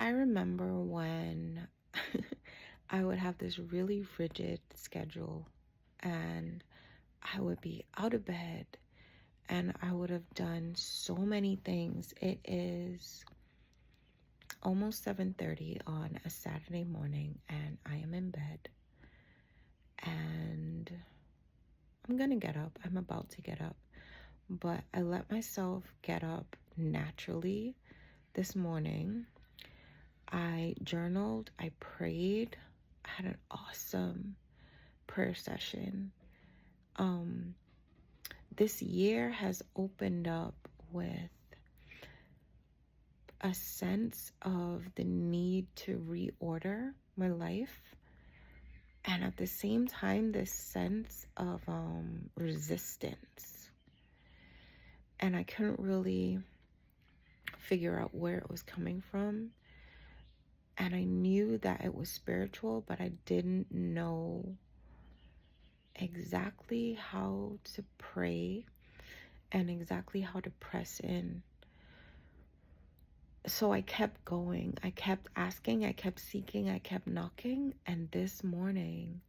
I remember when I would have this really rigid schedule and I would be out of bed and I would have done so many things. It is almost 7:30 on a Saturday morning and I am in bed and I'm gonna get up. I'm about to get up. But I let myself get up naturally this morning. I journaled, I prayed, I had an awesome prayer session. This year has opened up with a sense of the need to reorder my life, and at the same time this sense of resistance, and I couldn't really figure out where it was coming from. And I knew that it was spiritual, but I didn't know exactly how to pray and exactly how to press in. So I kept going. I kept asking, I kept seeking, I kept knocking. And this morning,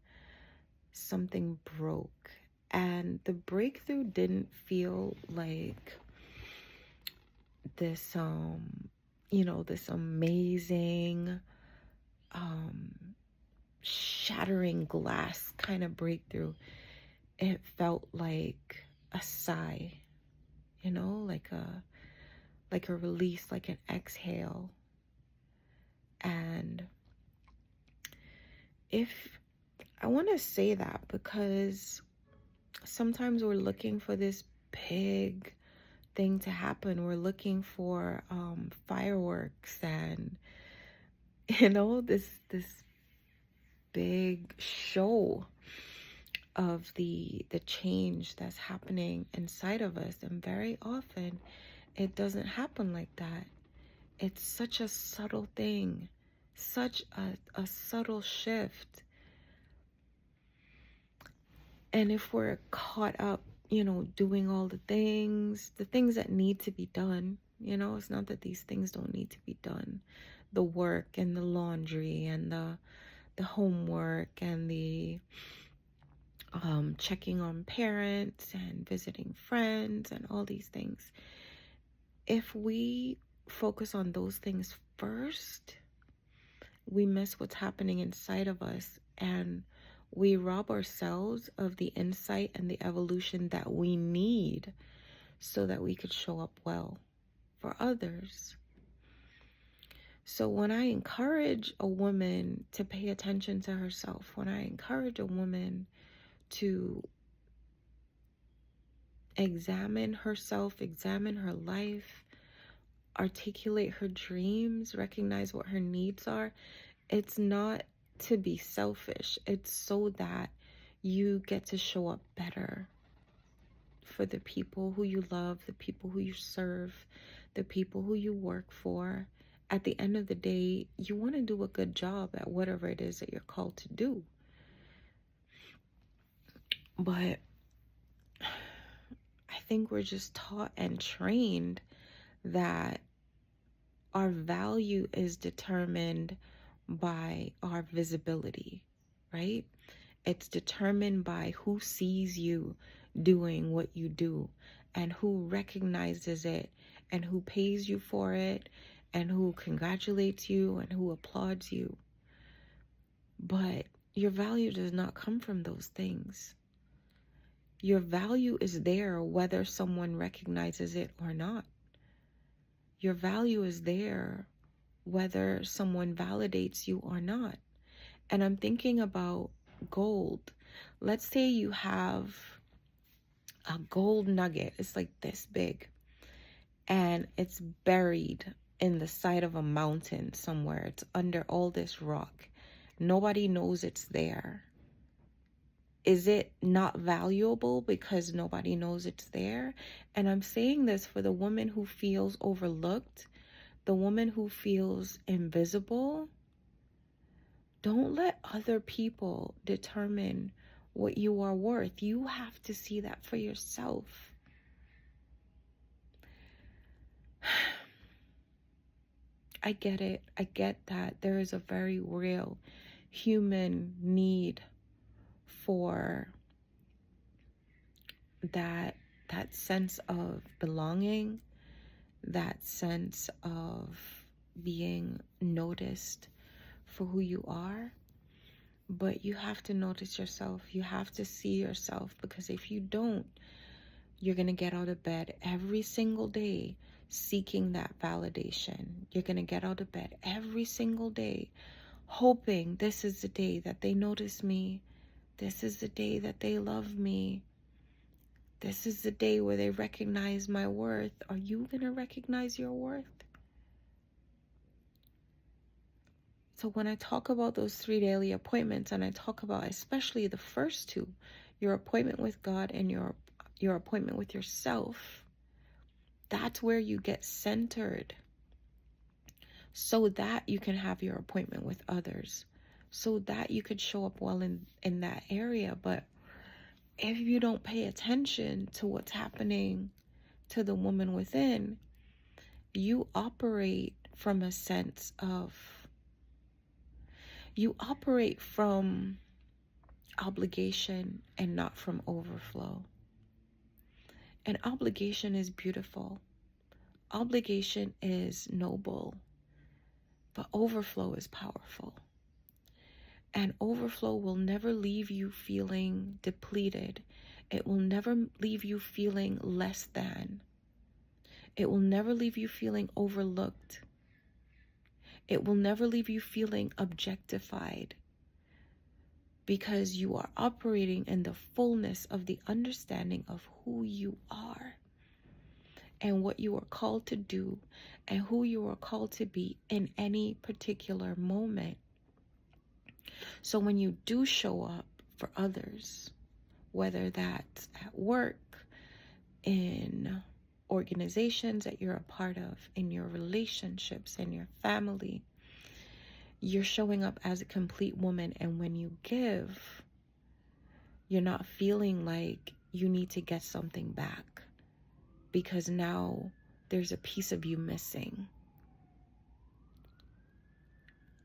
something broke. And the breakthrough didn't feel like this, this amazing, shattering glass kind of breakthrough. It felt like a sigh, like a release, like an exhale. And if I want to say that because sometimes we're looking for this big thing to happen. We're looking for fireworks and this big show of the change that's happening inside of us, and very often it doesn't happen like that. It's such a subtle thing, such a subtle shift. And if we're caught up, doing all the things that need to be done, it's not that these things don't need to be done. The work and the laundry and the homework and the checking on parents and visiting friends and all these things. If we focus on those things first, we miss what's happening inside of us, and we rob ourselves of the insight and the evolution that we need so that we could show up well for others. So when I encourage a woman to pay attention to herself, when I encourage a woman to examine herself, examine her life, articulate her dreams, recognize what her needs are, it's not to be selfish. It's so that you get to show up better for the people who you love, the people who you serve, the people who you work for. At the end of the day, you want to do a good job at whatever it is that you're called to do. But I think we're just taught and trained that our value is determined by our visibility, right? It's determined by who sees you doing what you do and who recognizes it and who pays you for it and who congratulates you and who applauds you. But your value does not come from those things. Your value is there whether someone recognizes it or not. Your value is there whether someone validates you or not. And I'm thinking about gold. Let's say you have a gold nugget. It's like this big. And it's buried in the side of a mountain somewhere. It's under all this rock. Nobody knows it's there. Is it not valuable because nobody knows it's there? And I'm saying this for the woman who feels overlooked, the woman who feels invisible. Don't let other people determine what you are worth. You have to see that for yourself. I get it. I get that there is a very real human need for that sense of belonging, that sense of being noticed for who you are. But you have to notice yourself. You have to see yourself, because if you don't, you're going to get out of bed every single day seeking that validation. You're going to get out of bed every single day hoping this is the day that they notice me. This is the day that they love me. This is the day where they recognize my worth. Are you going to recognize your worth? So when I talk about those 3 daily appointments, and I talk about especially the first 2, your appointment with God and your appointment with yourself, that's where you get centered so that you can have your appointment with others, so that you could show up well in that area. But if you don't pay attention to what's happening to the woman within, you operate from a sense of, you operate from obligation and not from overflow. And obligation is beautiful. Obligation is noble. But overflow is powerful. And overflow will never leave you feeling depleted. It will never leave you feeling less than. It will never leave you feeling overlooked. It will never leave you feeling objectified, because you are operating in the fullness of the understanding of who you are and what you are called to do and who you are called to be in any particular moment. So when you do show up for others, whether that's at work, in organizations that you're a part of, in your relationships, in your family, you're showing up as a complete woman. And when you give, you're not feeling like you need to get something back, because now there's a piece of you missing.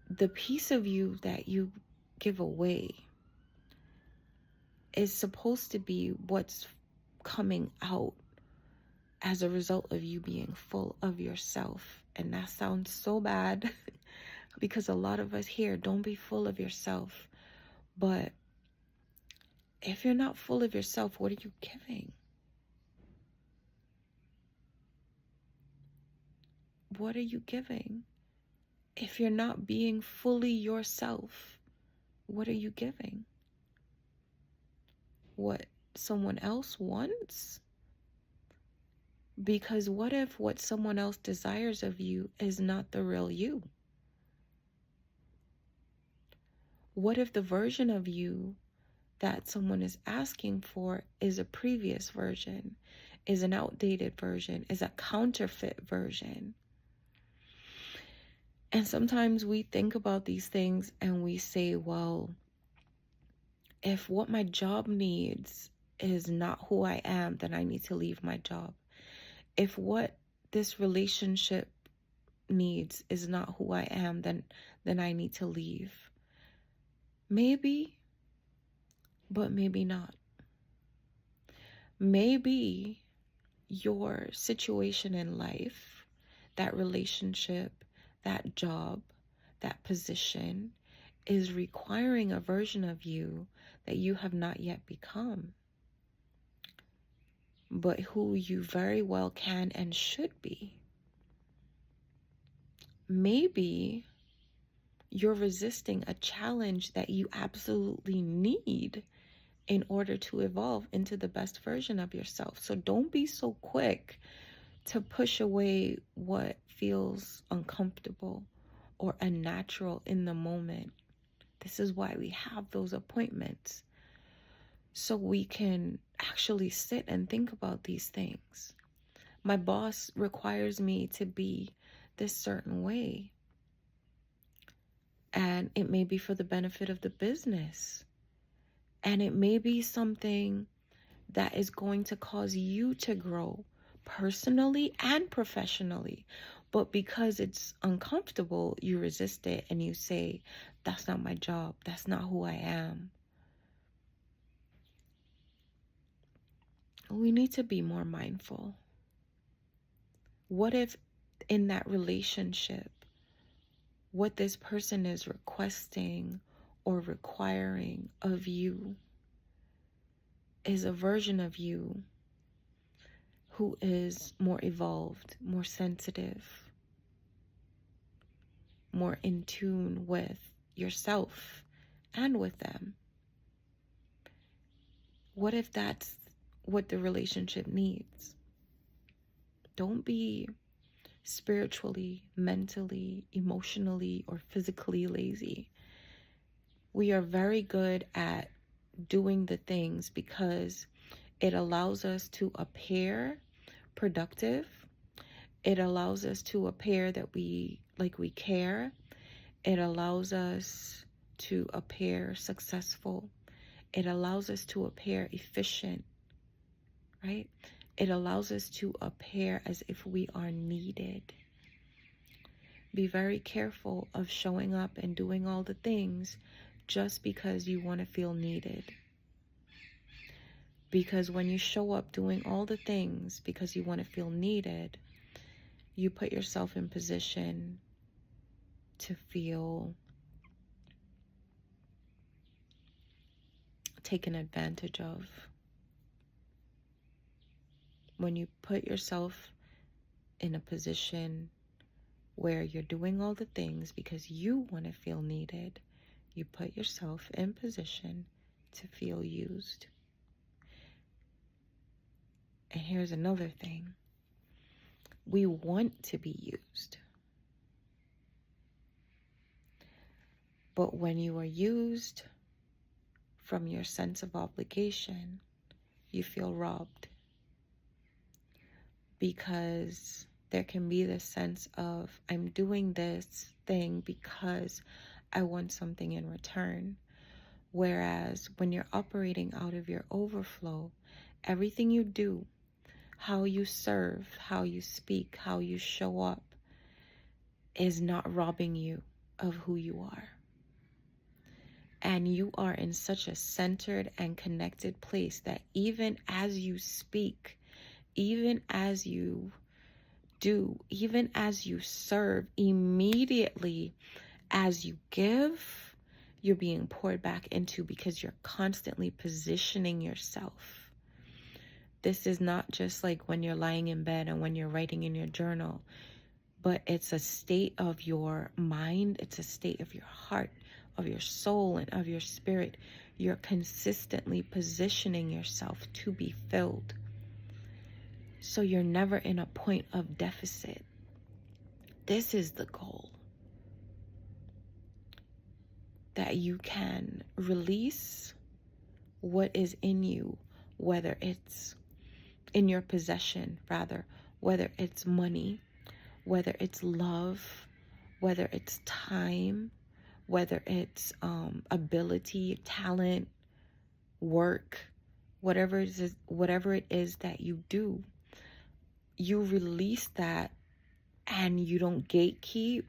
The piece of you that you give away is supposed to be what's coming out as a result of you being full of yourself. And that sounds so bad because a lot of us here don't be full of yourself. But if you're not full of yourself, what are you giving? What are you giving? If you're not being fully yourself, what are you giving? What someone else wants? Because what if what someone else desires of you is not the real you? What if the version of you that someone is asking for is a previous version, is an outdated version, is a counterfeit version? And sometimes we think about these things and we say, well, if what my job needs is not who I am, then I need to leave my job. If what this relationship needs is not who I am, then I need to leave. Maybe, but maybe not. Maybe your situation in life, that relationship, that job, that position is requiring a version of you that you have not yet become, but who you very well can and should be. Maybe you're resisting a challenge that you absolutely need in order to evolve into the best version of yourself. So don't be so quick to push away what feels uncomfortable or unnatural in the moment. This is why we have those appointments, so we can actually sit and think about these things. My boss requires me to be this certain way, and it may be for the benefit of the business, and it may be something that is going to cause you to grow personally and professionally. But because it's uncomfortable, you resist it and you say, that's not my job. That's not who I am. We need to be more mindful. What if in that relationship, what this person is requesting or requiring of you is a version of you who is more evolved, more sensitive, more in tune with yourself and with them? What if that's what the relationship needs? Don't be spiritually, mentally, emotionally, or physically lazy. We are very good at doing the things because it allows us to appear productive. It allows us to appear that we care. It allows us to appear successful. It allows us to appear efficient, right? It allows us to appear as if we are needed. Be very careful of showing up and doing all the things just because you want to feel needed. Because when you show up doing all the things because you want to feel needed, you put yourself in position to feel taken advantage of. When you put yourself in a position where you're doing all the things because you want to feel needed, you put yourself in position to feel used. And here's another thing. We want to be used. But when you are used from your sense of obligation, you feel robbed. Because there can be this sense of, I'm doing this thing because I want something in return. Whereas when you're operating out of your overflow, everything you do, how you serve, how you speak, how you show up, is not robbing you of who you are. And you are in such a centered and connected place that even as you speak, even as you do, even as you serve, immediately as you give, you're being poured back into because you're constantly positioning yourself. This is not just like when you're lying in bed and when you're writing in your journal, but it's a state of your mind, it's a state of your heart, of your soul, and of your spirit. You're consistently positioning yourself to be filled. So you're never in a point of deficit. This is the goal. That you can release what is in you, whether it's in your possession, whether it's money, whether it's love, whether it's time, whether it's ability, talent, work, whatever it is that you do, you release that and you don't gatekeep,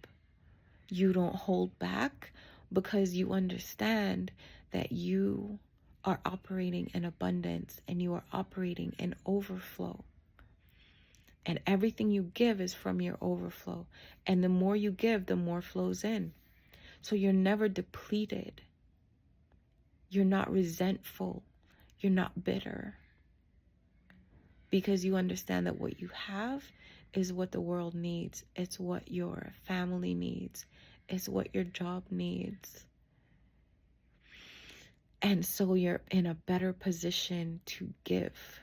you don't hold back, because you understand that you are operating in abundance and you are operating in overflow. And everything you give is from your overflow. And the more you give, the more flows in. So you're never depleted. You're not resentful. You're not bitter. Because you understand that what you have is what the world needs. It's what your family needs. It's what your job needs. And so you're in a better position to give.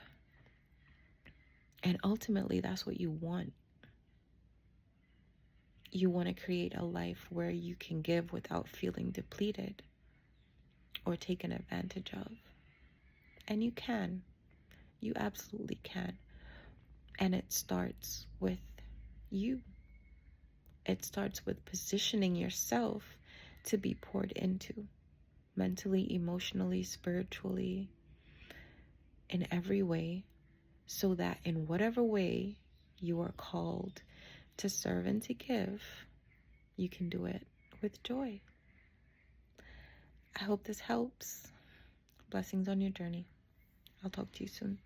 And ultimately, that's what you want. You want to create a life where you can give without feeling depleted or taken advantage of. And you can. You absolutely can. And it starts with you. It starts with positioning yourself to be poured into, mentally, emotionally, spiritually, in every way, so that in whatever way you are called to serve and to give, you can do it with joy. I hope this helps. Blessings on your journey. I'll talk to you soon.